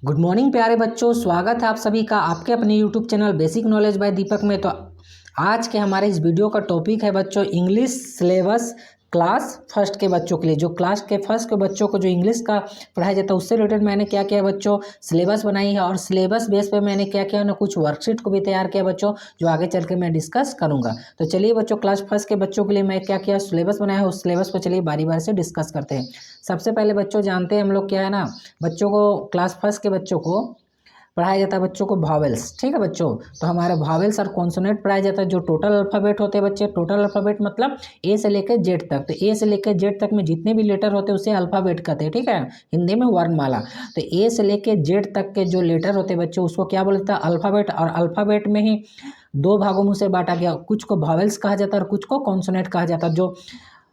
Good morning प्यारे बच्चों, स्वागत है आप सभी का आपके अपने YouTube channel basic knowledge by Deepak में। तो आज के हमारे इस वीडियो का टॉपिक है बच्चों इंग्लिश सिलेबस क्लास फर्स्ट के बच्चों के लिए। जो क्लास के फर्स्ट के बच्चों को जो इंग्लिश का पढ़ाया जाता है उससे रिलेटेड मैंने क्या किया बच्चों, सिलेबस बनाई है। और सिलेबस बेस पे मैंने क्या किया ना, कुछ वर्कशीट को भी तैयार किया बच्चों, जो आगे चल के मैं डिस्कस करूंगा। तो चलिए बच्चों, क्लास फर्स्ट के बच्चों के लिए मैं क्या किया, सिलेबस बनाया है। उस सिलेबस को चलिए बारी बारी से डिस्कस करते हैं। सबसे पहले बच्चों जानते हैं हम लोग क्या है ना, बच्चों को क्लास फर्स्ट के बच्चों को पढ़ाया जाता है बच्चों को वॉवेल्स। ठीक है बच्चों, तो हमारे वॉवेल्स और कॉन्सोनेंट पढ़ाया जाता है। जो टोटल अल्फ़ाबेट होते हैं बच्चे, टोटल अल्फ़ाबेट मतलब ए से लेकर जेड तक। तो ए से लेकर जेड तक में जितने भी लेटर होते हैं उसे अल्फ़ाबेट कहते हैं। ठीक है, हिंदी में वर्णमाला। तो ए से लेकर जेड तक के जो लेटर होते हैं बच्चों उसको क्या बोलता है, अल्फ़ाबेट। और अल्फ़ाबेट में ही दो भागों में उसे बांटा गया, कुछ को वॉवेल्स कहा जाता है और कुछ को कॉन्सोनेंट कहा जाता है। जो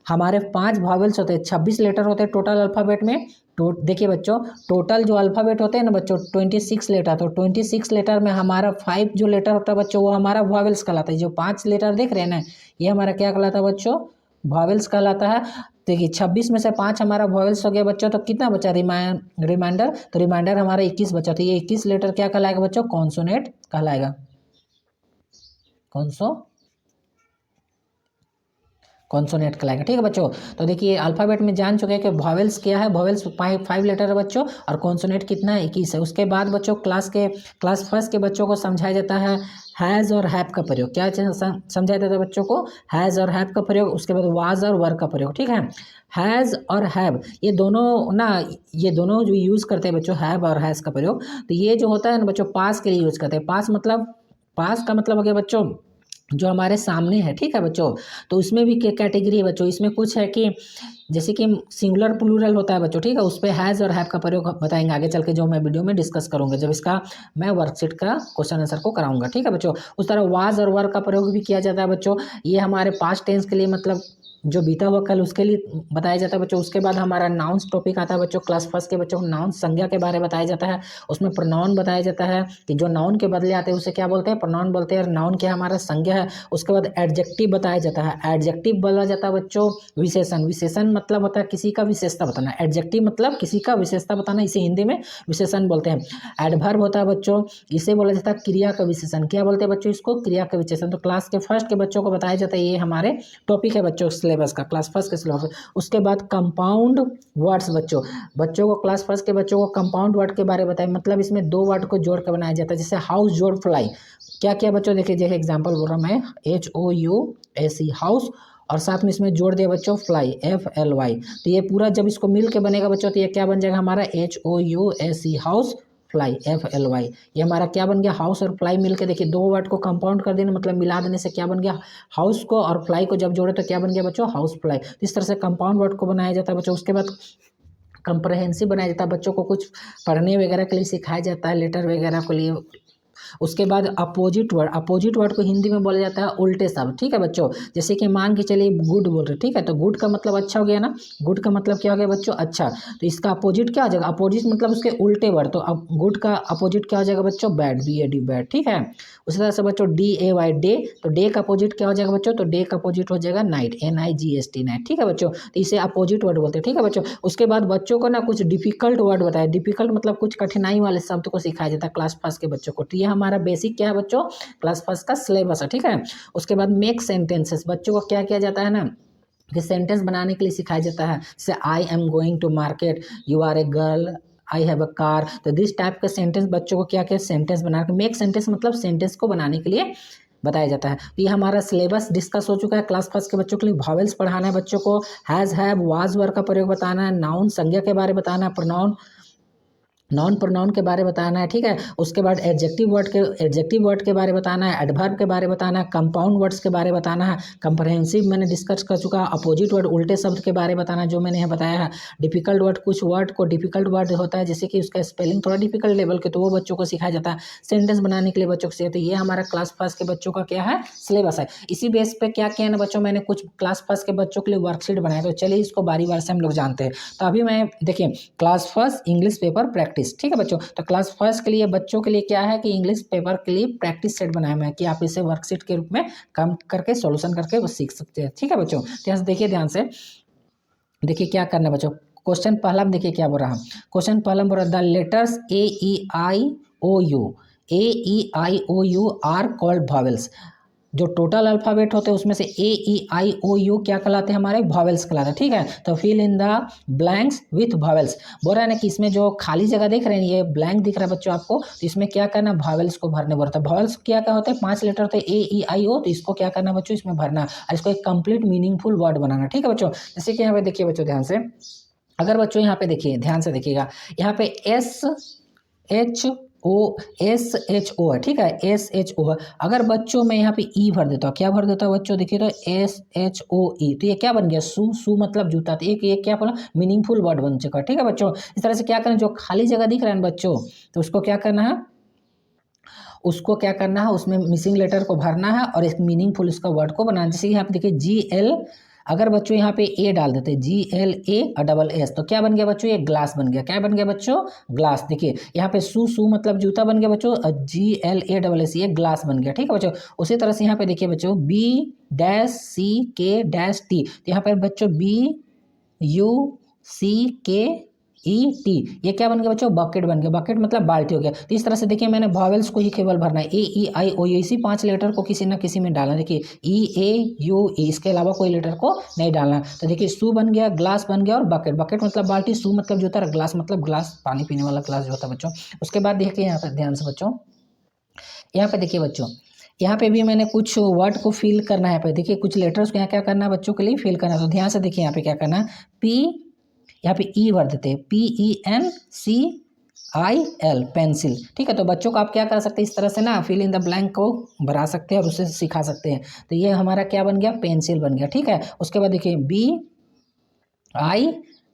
हमारे 5 वॉवेल्स होते हैं, 26 लेटर होते हैं टोटल अल्फ़ाबेट में। तो देखिए बच्चों, टोटल जो अल्फ़ाबेट होते हैं ना बच्चों 26 लेटर। तो 26 लेटर में हमारा 5 जो लेटर होता है बच्चों वो हमारा वॉवेल्स कहलाता है। जो 5 लेटर देख रहे हैं ना, ये हमारा क्या कहलाता है बच्चों, वॉवेल्स कहलाता है। देखिए 26 में से 5 हमारा वॉवेल्स हो गया बच्चों, तो कितना बचा रिमाइंडर। तो रिमाइंडर हमारा 21 बचा। तो ये 21 लेटर क्या कहलाएगा बच्चों, कॉन्सोनेंट कहलाएगा। कॉन्सोनेंट कहलाएगा। ठीक है बच्चों, तो देखिए अल्फ़ाबेट में जान चुके हैं कि वॉवेल्स क्या है। वॉवेल्स 5 लेटर है बच्चों, और कॉन्सोनेंट कितना है, 21 है। उसके बाद बच्चों क्लास फर्स्ट के बच्चों को समझाया जाता है हैज़ और हैव का प्रयोग। क्या समझाया जाता है बच्चों को, हैज़ और हैव का प्रयोग। उसके बाद वाज और वर का प्रयोग। ठीक है, हैज़ और हैव ये दोनों ना, ये दोनों जो यूज़ करते हैं बच्चों, हैव और हैज़ का प्रयोग। तो ये जो होता है ना बच्चों, पास के लिए यूज़ करते हैं। पास का मतलब हो गया बच्चों जो हमारे सामने है। ठीक है बच्चों, तो उसमें भी कैटेगरी है बच्चों। इसमें कुछ है कि जैसे कि सिंगुलर प्लूरल होता है बच्चों। ठीक है, उस पर हैज़ और हैव का प्रयोग बताएंगे आगे चल के, जो मैं वीडियो में डिस्कस करूंगा जब इसका मैं वर्कशीट का क्वेश्चन आंसर को कराऊंगा। ठीक है बच्चों, उस तरह वाज और वर का प्रयोग भी किया जाता है बच्चों। ये हमारे पास्ट टेंस के लिए, मतलब जो बीता हुआ कल उसके लिए बताया जाता है बच्चों। उसके बाद हमारा नाउन्स टॉपिक आता है बच्चों। क्लास फर्स्ट के बच्चों को नाउन संज्ञा के बारे में बताया जाता है। उसमें प्रोनाउन बताया जाता है कि जो नाउन के बदले आते हैं उसे क्या बोलते हैं, प्रोनाउन बोलते हैं। और नाउन क्या हमारा संज्ञा है। उसके बाद एडजेक्टिव बताया जाता है। एडजेक्टिव बोला जाता है बच्चों विशेषण। विशेषण मतलब होता है किसी का विशेषता बताना। एडजेक्टिव मतलब किसी का विशेषता बताना, इसे हिंदी में विशेषण बोलते हैं। एडवर्ब होता है बच्चों, इसे बोला जाता है क्रिया का विशेषण। क्या बोलते हैं बच्चों, इसको क्रिया का विशेषण। तो क्लास के फर्स्ट के बच्चों को बताया जाता है, ये हमारे टॉपिक है बच्चों सिलेबस का, क्लास फर्स्ट के सिलेबस। उसके बाद कंपाउंड वर्ड्स बच्चों, बच्चों को क्लास फर्स्ट के बच्चों को कंपाउंड वर्ड के बारे में बताएं। मतलब इसमें 2 वर्ड को जोड़ कर बनाया जाता है, जैसे हाउस जोड़ फ्लाई। क्या क्या बच्चों, देखिए जैसे एग्जांपल बोल रहा मैं, HOUSE हाउस, और साथ में इसमें जोड़ दिया बच्चों फ्लाई, FLY। तो ये पूरा जब इसको मिल के बनेगा बच्चों, तो ये क्या बन जाएगा हमारा HOUSE हाउस फ्लाई, FLY। ये हमारा क्या बन गया, हाउस और फ्लाई मिलके। देखिए 2 वर्ड को कंपाउंड कर देने मतलब मिला देने से क्या बन गया, हाउस को और फ्लाई को जब जोड़े तो क्या बन गया बच्चों, हाउस फ्लाई। तो इस तरह से कंपाउंड वर्ड को बनाया जाता है बच्चों। उसके बाद कंप्रहेंसिव बनाया जाता है, बच्चों को कुछ पढ़ने वगैरह के लिए सिखाया जाता है, लेटर वगैरह के लिए। उसके बाद अपोजिट वर्ड, अपोजिट वर्ड को हिंदी में बोला जाता है उल्टे शब्द। ठीक है बच्चों, जैसे कि मान के चलिए गुड बोल रहे, ठीक है, तो गुड का मतलब अच्छा हो गया ना। गुड का मतलब क्या हो गया बच्चों, अच्छा। तो इसका अपोजिट क्या हो जाएगा, अपोजिट मतलब उसके उल्टे वर्ड। तो अब गुड का अपोजिट क्या हो जाएगा बच्चों, बैड, BAD बैड। ठीक है, उसी तरह से बच्चों DAY डे, तो डे का अपोजिट क्या हो जाएगा बच्चों, तो डे का अपोजिट हो जाएगा नाइट, NIGHT नाइट। ठीक है बच्चों, तो इसे अपोजिट वर्ड बोलते हैं। ठीक है बच्चों, उसके बाद बच्चों को ना कुछ डिफिकल्ट वर्ड बताया। डिफिकल्ट मतलब कुछ कठिनाई वाले शब्द को सिखाया जाता है क्लास फर्स्ट के बच्चों को। तो ये हमारा बेसिक क्या है बच्चों, क्लास फर्स्ट का सिलेबस है। ठीक है, उसके बाद मेक सेंटेंसेस, बच्चों को क्या किया जाता है ना, कि सेंटेंस बनाने के लिए सिखाया जाता है। जैसे I am going to market, you are a girl, I have a car. तो दिस टाइप के सेंटेंस बच्चों को क्या क्या सेंटेंस बना के, मेक सेंटेंस मतलब सेंटेंस को बनाने के लिए बताया जाता है। तो ये हमारा सिलेबस डिस्कस हो चुका है। क्लास फर्स्ट के बच्चों के लिए वॉवेल्स पढ़ाना है बच्चों को, हैज़ हैव वाज वर का प्रयोग बताना है, नाउन संज्ञा के बारे में बताना है, प्रोनाउन नॉन प्रोनाउन के बारे में बताना है। ठीक है, उसके बाद एडजेक्टिव वर्ड के बारे में बताना है, एडवर्ब के बारे में बताना है, कंपाउंड वर्ड्स के बारे में बताना है, कंप्रहेंसिव मैंने डिस्कस कर चुका, अपोजिट वर्ड उल्टे शब्द के बारे में बताना है जो मैंने यहाँ बताया है। डिफिकल्ट वर्ड, कुछ वर्ड को डिफिकल्ट वर्ड होता है जैसे कि उसका स्पेलिंग थोड़ा डिफिकल्ट लेवल के, तो वो बच्चों को सिखाया जाता है। सेंटेंस बनाने के लिए बच्चों को सिखाते। तो ये हमारा क्लास फर्स्ट के बच्चों का क्या है, सिलेबस है। इसी बेस पे क्या किया ना बच्चों, मैंने कुछ क्लास फर्स्ट के बच्चों के लिए वर्कशीट बनाया। तो चलिए इसको बारी बार से हम लोग जानते हैं। तो अभी मैं देखिए class first English paper practice. ठीक है बच्चों, तो क्लास फर्स्ट के लिए बच्चों के लिए क्या है कि इंग्लिश पेपर के लिए प्रैक्टिस सेट बनाया मैं, कि आप इसे वर्कशीट के रूप में काम करके सॉल्यूशन करके वो सीख सकते हैं। ठीक है बच्चों, तो यहाँ से देखिए ध्यान से, देखिए क्या करना है बच्चों। क्वेश्चन पहला में देखिए क्या बोल रहा है। क्वेश्चन पहला में बोल रहा है the letters A E I O U are called vowels. जो टोटल अल्फाबेट होते हैं उसमें से A E I O U क्या कहलाते हैं, हमारे वॉवेल्स कहलाते हैं। ठीक है, तो fill in the blanks with vowels. बोल रहा है ना कि इसमें जो खाली जगह देख रहे हैं, ये ब्लैंक दिख रहा है बच्चों आपको, तो इसमें क्या करना, वॉवेल्स को भरने बोलता है। वॉवेल्स क्या क्या होते हैं, 5 लेटर होते हैं A E I O, तो इसको क्या करना बच्चों, इसमें भरना और इसको एक कंप्लीट मीनिंगफुल वर्ड बनाना। ठीक है बच्चों, जैसे कि यहाँ पे देखिए बच्चों ध्यान से, अगर बच्चों यहाँ पे देखिए ध्यान से देखिएगा, यहाँ पे SHO है। ठीक है, SHO है। अगर बच्चों मैं यहाँ पे ई भर देता हूँ, क्या भर देता हूँ बच्चों, देखिए तो SHOE, तो ये क्या बन गया, शू मतलब जूता। तो एक ये क्या बोला, मीनिंगफुल वर्ड बन चुका है। ठीक है बच्चों, इस तरह से क्या करें, जो खाली जगह दिख रहा है बच्चों, तो उसको क्या करना है, उसमें मिसिंग लेटर को भरना है और एक मीनिंगफुल उसका वर्ड को बनाना। जैसे यहाँ पे देखिए GL, अगर बच्चों यहाँ पे ए डाल देते GLA और डबल एस, तो क्या बन गया बच्चों, ये ग्लास बन गया। क्या बन गया बच्चों, ग्लास। देखिए यहाँ पे शू मतलब जूता बन गया बच्चों, GLA ये ग्लास बन गया। ठीक है बच्चों, उसी तरह से यहाँ पे देखिए बच्चों B-CK-T, तो यहाँ पे बच्चों BUCKET, ये क्या बन गया बच्चों, बकेट बन गया। बकेट मतलब बाल्टी हो गया। तो इस तरह से देखिए मैंने वॉवेल्स को ही केवल भरना है, A E I O U, इसी 5 लेटर को किसी ना किसी में डालना। देखिए E-A-U-E, इसके अलावा कोई लेटर को नहीं डालना। तो देखिए शू बन गया, ग्लास बन गया और बकेट। बकेट मतलब बाल्टी, शू मतलब जूता और ग्लास मतलब ग्लास, पानी पीने वाला ग्लास जो होता है बच्चों। उसके बाद देखिए यहाँ पर ध्यान से बच्चों, यहाँ पे देखिए बच्चों, यहाँ पे भी मैंने कुछ वर्ड को फिल करना है। देखिए कुछ लेटर्स को यहाँ क्या करना है बच्चों के लिए फिल करना है। तो ध्यान से देखिए यहाँ पे क्या करना है, यहाँ पे ई भर देते हैं, PENCIL, पेंसिल। ठीक है, तो बच्चों को आप क्या कर सकते हैं, इस तरह से ना फिल इन द ब्लैंक को भरा सकते हैं और उसे सिखा सकते हैं। तो ये हमारा क्या बन गया, पेंसिल बन गया। ठीक है, उसके बाद देखिए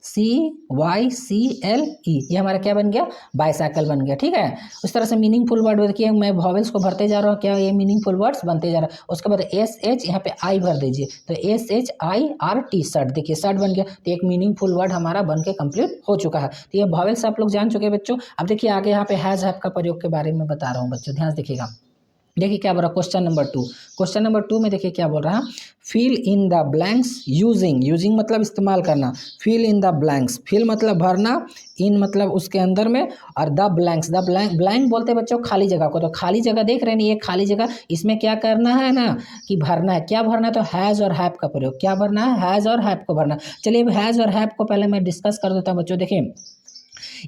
BICYCLE, ये हमारा क्या बन गया, बाईसाइकिल बन गया। ठीक है, उस तरह से मीनिंगफुल वर्ड देखिए मैं वॉवेल्स को भरते जा रहा हूँ, क्या ये मीनिंगफुल वर्ड्स बनते जा रहा है। उसके बाद SH, यहाँ पे I भर दीजिए, तो SHIRT, शर्ट। देखिए शर्ट बन गया। तो एक मीनिंगफुल वर्ड हमारा बन के कंप्लीट हो चुका है। तो ये वॉवेल्स आप लोग जान चुके हैं बच्चों। अब देखिए आगे यहाँ पे हैज हैव का प्रयोग के बारे में बता रहा हूँ बच्चों, ध्यान से देखिएगा। देखिए क्या बोल रहा है, क्वेश्चन नंबर 2। क्वेश्चन नंबर 2 में देखिए क्या बोल रहा है, fill in the blanks using मतलब इस्तेमाल करना, fill in the blanks, fill मतलब भरना, इन मतलब उसके अंदर में, और द ब्लैंक बोलते हैं बच्चों खाली जगह को। तो खाली जगह देख रहे हैं, ये खाली जगह, इसमें क्या करना है ना कि भरना है। क्या भरना है, तो हैज़ और हैव का प्रयोग। क्या भरना है, हैज़ और हैव को भरना। चलिए अब हैज़ और हैव को पहले मैं डिस्कस कर देता हूँ बच्चों। देखिए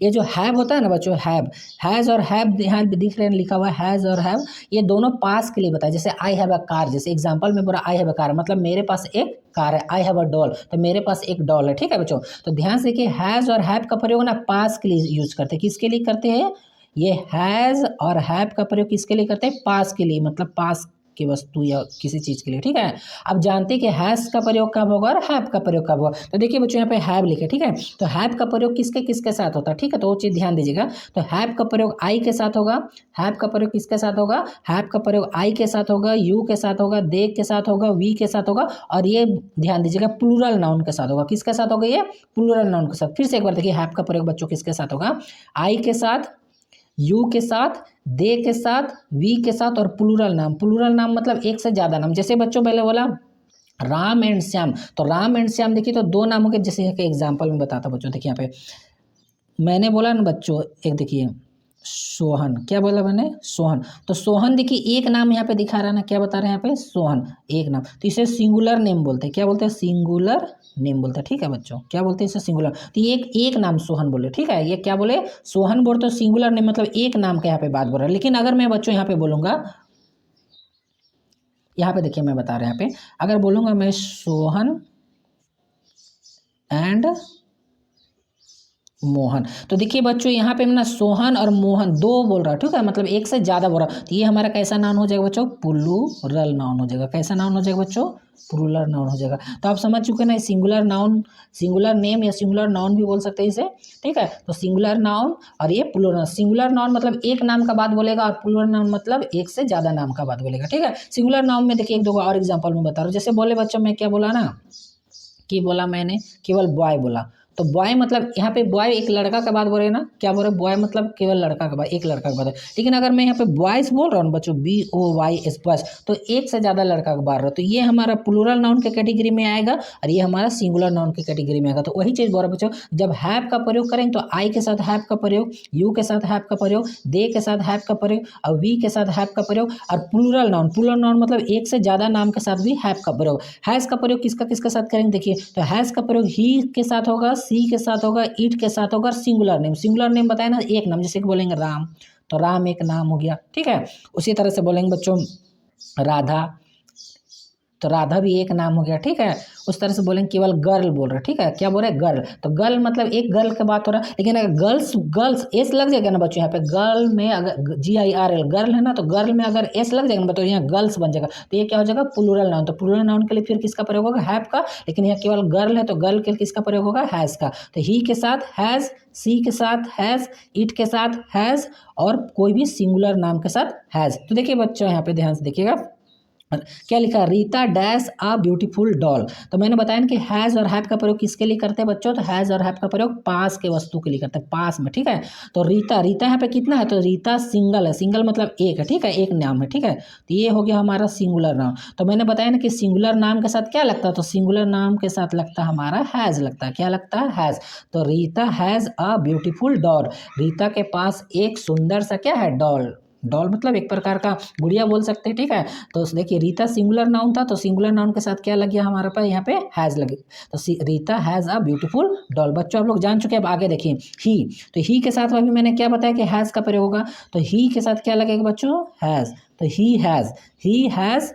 ये जो हैव होता है ना बच्चों, हैज़ और हैव यहाँ दिख रहे हैं लिखा हुआ है हैज़ और हैव, ये दोनों पास के लिए बताया। जैसे आई हैव अ कार, जैसे एग्जांपल में बोला आई हैव अ कार, मतलब मेरे पास एक कार है। आई हैव अ डॉल, तो मेरे पास एक डॉल है। ठीक है बच्चों, तो ध्यान से देखिए हैज़ और हैव का प्रयोग ना पास के लिए यूज करते हैं। किसके लिए करते हैं, ये हैज़ और हैव का प्रयोग किसके लिए करते हैं, पास के लिए, मतलब पास की वस्तु या किसी चीज़ के लिए। ठीक है, अब जानते हैं कि हैज़ का प्रयोग कब होगा और हैव का प्रयोग कब होगा। तो देखिए बच्चों यहाँ पे हैव लिखे। ठीक है, तो हैव का प्रयोग किसके किसके साथ होता है, ठीक है, तो वो चीज़ ध्यान दीजिएगा। तो हैव का प्रयोग आई के साथ होगा, हैव का प्रयोग किसके साथ होगा, हैव का प्रयोग आई के साथ होगा, यू के साथ होगा, दे के साथ होगा, वी के साथ होगा, और ये ध्यान दीजिएगा प्लूरल नाउन के साथ होगा। किसके साथ होगा, ये प्लूरल नाउन के साथ। फिर से एक बार देखिए, हैव का प्रयोग बच्चों किसके साथ होगा, आई के साथ, यू के साथ, दे के साथ, वी के साथ, और प्लूरल नाम मतलब एक से ज़्यादा नाम। जैसे बच्चों पहले बोला राम एंड श्याम, तो राम एंड श्याम देखिए तो 2 नामों के, जैसे एक एग्जाम्पल में बताता बच्चों। देखिए यहाँ पे मैंने बोला ना बच्चों, एक देखिए सोहन, क्या बोला मैंने, सोहन। तो सोहन देखिए एक नाम यहाँ पे दिखा रहा है ना, क्या बता रहे हैं यहाँ पे, सोहन एक नाम। तो इसे सिंगुलर नेम बोलते हैं। क्या बोलते हैं, सिंगुलर नेम बोलते हैं। ठीक है बच्चों, क्या बोलते हैं इसे, सिंगुलर। तो ये एक नाम सोहन बोले। ठीक है, ये क्या बोले, सोहन बोले, तो सिंगुलर नेम मतलब एक नाम का यहाँ पे बात बोल रहा है। लेकिन अगर मैं बच्चों यहाँ पे बोलूँगा, यहाँ पे देखिए मैं बता रहा हूँ, यहाँ पे अगर बोलूँगा मैं सोहन एंड मोहन, तो देखिए बच्चों यहाँ पे ना सोहन और मोहन 2 बोल रहा है। ठीक है, मतलब एक से ज़्यादा बोल रहा है। तो ये हमारा कैसा नाउन हो जाएगा बच्चों, प्लूरल नाउन हो जाएगा। कैसा नाउन हो जाएगा बच्चों, प्लूरल नाउन हो जाएगा। तो आप समझ चुके ना, सिंगुलर नाउन, सिंगुलर नेम या सिंगुलर नाउन भी बोल सकते हैं इसे। ठीक है, तो सिंगुलर नाउन और ये प्लूरल। सिंगुलर नाउन मतलब एक नाम का बात बोलेगा, और प्लूरल नाउन मतलब एक से ज़्यादा नाम का बात बोलेगा। ठीक है, सिंगुलर नाउन में देखिए 1-2 और एग्जाम्पल में बता रहा हूँ। जैसे बोले बच्चों, मैं क्या बोला ना कि बोला मैंने केवल बॉय बोला, तो बॉय मतलब यहाँ पे बॉय एक लड़का का बात बोल रहे हैं ना, क्या बोल रहे हैं, बॉय मतलब केवल लड़का का बात, एक लड़का का बात है। लेकिन अगर मैं यहाँ पे बॉयज बोल रहा हूँ बच्चों, BOYS बॉयज, तो एक से ज़्यादा लड़का का बात रहा, तो ये हमारा प्लूरल नाउन के कैटेगरी में आएगा और ये हमारा सिंगुलर नाउन की कैटेगरी में आएगा। तो वही चीज़ बोल रहा बच्चों, जब हैव का प्रयोग करेंगे तो आई के साथ हैव का प्रयोग, यू के साथ हैव का प्रयोग, दे के साथ हैव का प्रयोग और वी के साथ हैव का प्रयोग। और प्लूरल नाउन मतलब एक से ज़्यादा नाम के साथ भी हैव का प्रयोग। हैज़ का प्रयोग किसका किसके साथ करेंगे, देखिए तो हैज़ का प्रयोग ही के साथ होगा, सी के साथ होगा, इट के साथ होगा, सिंगुलर नेम बताया ना, एक नाम, जैसे कि बोलेंगे राम, तो राम एक नाम हो गया, ठीक है। उसी तरह से बोलेंगे बच्चों राधा, तो राधा भी एक नाम हो गया, ठीक है। उस तरह से बोलेंगे केवल गर्ल बोल रहे, ठीक है, क्या बोल रहे हैं, गर्ल, तो गर्ल मतलब एक गर्ल की बात हो रहा है। लेकिन अगर गर्ल्स एस लग जाएगा ना बच्चों, यहाँ पे गर्ल में अगर GIRL गर्ल है ना, तो गर्ल में अगर एस लग जाएगा ना बच्चों, यहाँ गर्ल्स बन जाएगा, तो ये क्या हो जाएगा, प्लूरल नाउन। तो प्लूरल नाउन के लिए फिर किसका प्रयोग होगा, हैव का, लेकिन यहाँ केवल गर्ल है तो गर्ल के लिए किसका प्रयोग होगा, हैज़ का। तो ही के साथ हैज़, सी के साथ हैज़, इट के साथ हैज़ और कोई भी सिंगुलर नाम के साथ हैज़। तो देखिए बच्चों यहाँ पे ध्यान से देखिएगा, क्या लिखा, Rita dash a beautiful doll. तो मैंने बताया ना कि हैज़ और हैव का प्रयोग किसके लिए करते हैं बच्चों, तो हैज़ और हैव का प्रयोग पास के वस्तु के लिए करते हैं, पास में, ठीक है। तो रीता यहाँ पे कितना है, तो रीता सिंगल है, सिंगल मतलब एक है, ठीक है, एक नाम है, ठीक है। तो ये हो गया हमारा सिंगुलर नाम। तो मैंने बताया ना कि सिंगुलर नाम के साथ क्या लगता है, तो सिंगुलर नाम के साथ लगता है हमारा हैज़ लगता है, क्या लगता है, हैज़। तो Rita has a beautiful doll, Rita के पास एक सुंदर सा क्या है, डॉल, डॉल मतलब एक प्रकार का गुड़िया बोल सकते हैं, ठीक है। तो देखिए रीता सिंगुलर नाउन था, तो सिंगुलर नाउन के साथ क्या लग गया हमारे पास, यहाँ पे हैज़ लगे, तो Rita has a beautiful doll. बच्चों आप लोग जान चुके हैं, अब आगे देखिए ही, तो ही के साथ अभी मैंने क्या बताया कि हैज़ का प्रयोग होगा, तो ही के साथ क्या लगेगा बच्चों, हैज़। तो ही हैज़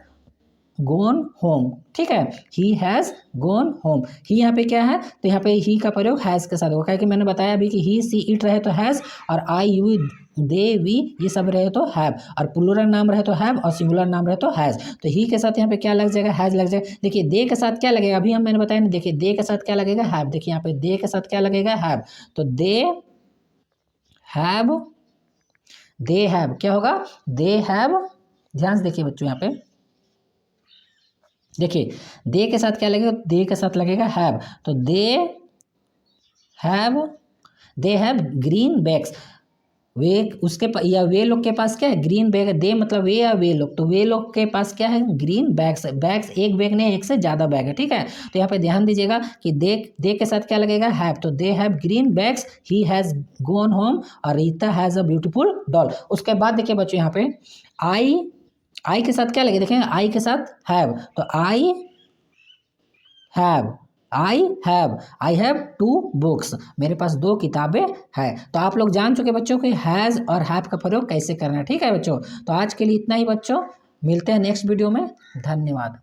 गोन होम, ठीक है, ही हैज़ गोन होम। ही यहाँ पे क्या है, तो यहाँ पे ही का प्रयोग हैज़ के साथ होगा, कि मैंने बताया अभी कि ही सी इट रहे तो हैज़, और आई यू दे वी ये सब रहे तो हैव, और प्लूरल नाम रहे तो हैव और सिंगुलर नाम रहे तो हैज़। तो ही के साथ यहाँ पे क्या लग जाएगा, हैज़ लग जाएगा। देखिए दे के साथ क्या लगेगा, अभी मैंने बताया ना, देखिए दे के साथ क्या लगेगा, हैव। देखिए यहाँ पे दे के साथ क्या लगेगा, हैव। तो दे हैव क्या होगा, दे हैव। ध्यान से देखिए बच्चों, यहाँ पे देखिए दे के साथ क्या लगेगा, दे के साथ लगेगा हैव। तो दे हैव ग्रीन बैग्स, वे उसके या वे लोग के पास क्या है, ग्रीन बैग है, दे मतलब वे या वे लोग, तो वे लोग के पास क्या है, ग्रीन बैग्स। बैग्स एक बैग नहीं, एक से ज़्यादा बैग है, ठीक है। तो यहाँ पे ध्यान दीजिएगा कि दे के साथ क्या लगेगा, हैव। तो they have green bags, he has gone home और Rita has a beautiful doll. उसके बाद देखिए बच्चों यहाँ पे आई के साथ क्या लगे, देखें आई के साथ हैव, तो आई हैव 2 बुक्स, मेरे पास 2 किताबें हैं। तो आप लोग जान चुके बच्चों कि हैज़ और हैव का प्रयोग कैसे करना है, ठीक है बच्चों। तो आज के लिए इतना ही बच्चों, मिलते हैं नेक्स्ट वीडियो में, धन्यवाद।